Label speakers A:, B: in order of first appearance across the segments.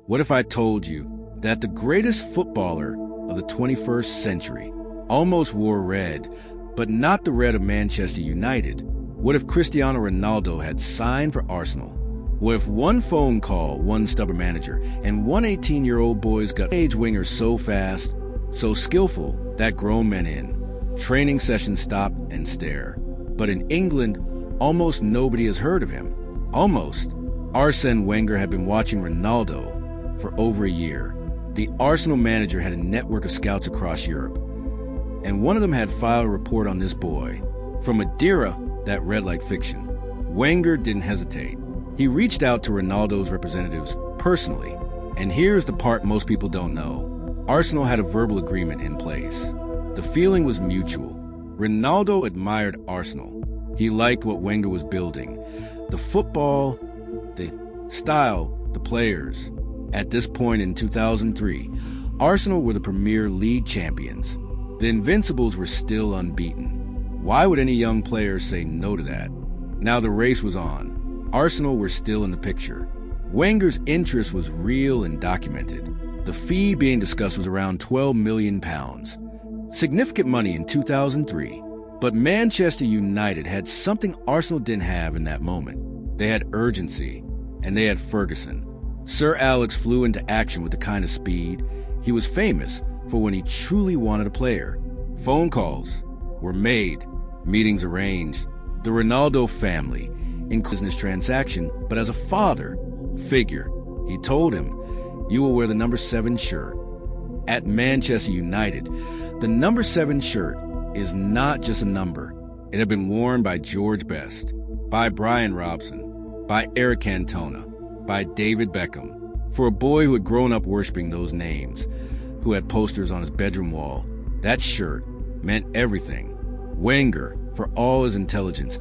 A: What if I told you that the greatest footballer of the 21st century almost wore red, but not the red of Manchester United? What if Cristiano Ronaldo had signed for Arsenal? What if one phone call, one stubborn manager, and one 18-year-old boy's got age winger so fast, so skillful that grown men in training sessions stop and stare? But in England, almost nobody has heard of him. Almost. Arsène Wenger had been watching Ronaldo for over a year. The Arsenal manager had a network of scouts across Europe, and one of them had filed a report on this boy. From Madeira, that read like fiction. Wenger didn't hesitate. He reached out to Ronaldo's representatives personally. And here's the part most people don't know. Arsenal had a verbal agreement in place. The feeling was mutual. Ronaldo admired Arsenal. He liked what Wenger was building. The football, the style, the players. At this point in 2003, Arsenal were the Premier League champions. The Invincibles were still unbeaten. Why would any young player say no to that? Now the race was on. Arsenal were still in the picture. Wenger's interest was real and documented. The fee being discussed was around £12 million. Significant money in 2003. But Manchester United had something Arsenal didn't have in that moment. They had urgency, and they had Ferguson. Sir Alex flew into action with the kind of speed he was famous for when he truly wanted a player. Phone calls were made, meetings arranged. The Ronaldo family in business transaction, but as a father figure, he told him, "You will wear the number 7 shirt." At Manchester United, the number 7 shirt is not just a number. It had been worn by George Best, by Brian Robson, by Eric Cantona, by David Beckham. For a boy who had grown up worshiping those names, who had posters on his bedroom wall, that shirt meant everything. Wenger, for all his intelligence,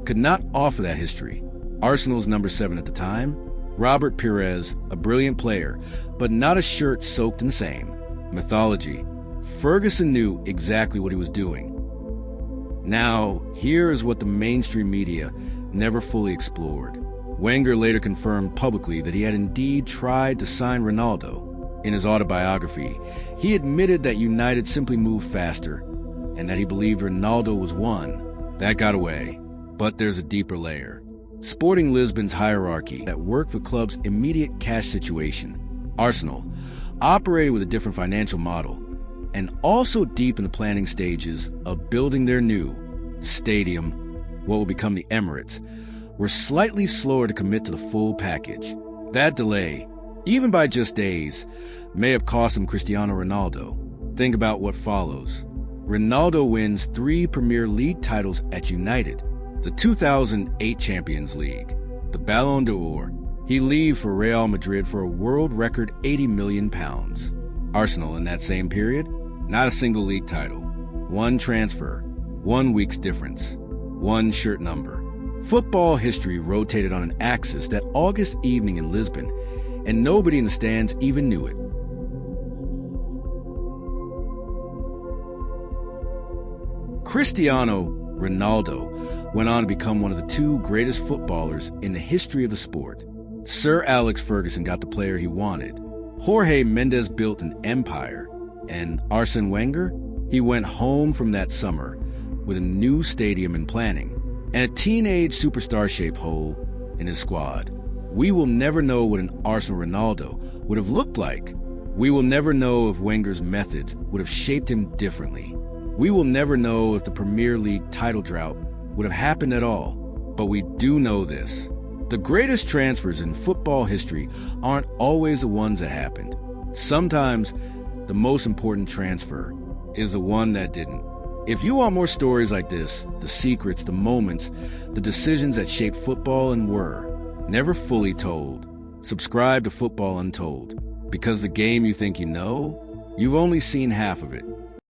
A: could not offer that history. Arsenal's number 7 at the time, Robert Pires, a brilliant player, but not a shirt soaked in same mythology. Ferguson knew exactly what he was doing. Now, here is what the mainstream media never fully explored. Wenger later confirmed publicly that he had indeed tried to sign Ronaldo. In his autobiography, he admitted that United simply moved faster and that he believed Ronaldo was one. That got away. But there's a deeper layer. Sporting Lisbon's hierarchy that worked for the club's immediate cash situation. Arsenal operated with a different financial model, and also deep in the planning stages of building their new stadium, what will become the Emirates, were slightly slower to commit to the full package. That delay, even by just days, may have cost him Cristiano Ronaldo. Think about what follows. Ronaldo wins 3 Premier League titles at United. The 2008 Champions League, the Ballon d'Or. He leaves for Real Madrid for a world record £80 million. Arsenal in that same period, not a single league title. 1 transfer, 1 week's difference, 1 shirt number. Football history rotated on an axis that August evening in Lisbon, and nobody in the stands even knew it. Cristiano Ronaldo went on to become one of the 2 greatest footballers in the history of the sport. Sir Alex Ferguson got the player he wanted. Jorge Mendes built an empire. And Arsène Wenger, he went home from that summer with a new stadium in planning and a teenage superstar-shaped hole in his squad. We will never know what an Arsenal Ronaldo would have looked like. We will never know if Wenger's methods would have shaped him differently. We will never know if the Premier League title drought would have happened at all. But we do know this. The greatest transfers in football history aren't always the ones that happened. Sometimes the most important transfer is the one that didn't. If you want more stories like this, the secrets, the moments, the decisions that shaped football and were never fully told, subscribe to Football Untold. Because the game you think you know, you've only seen half of it.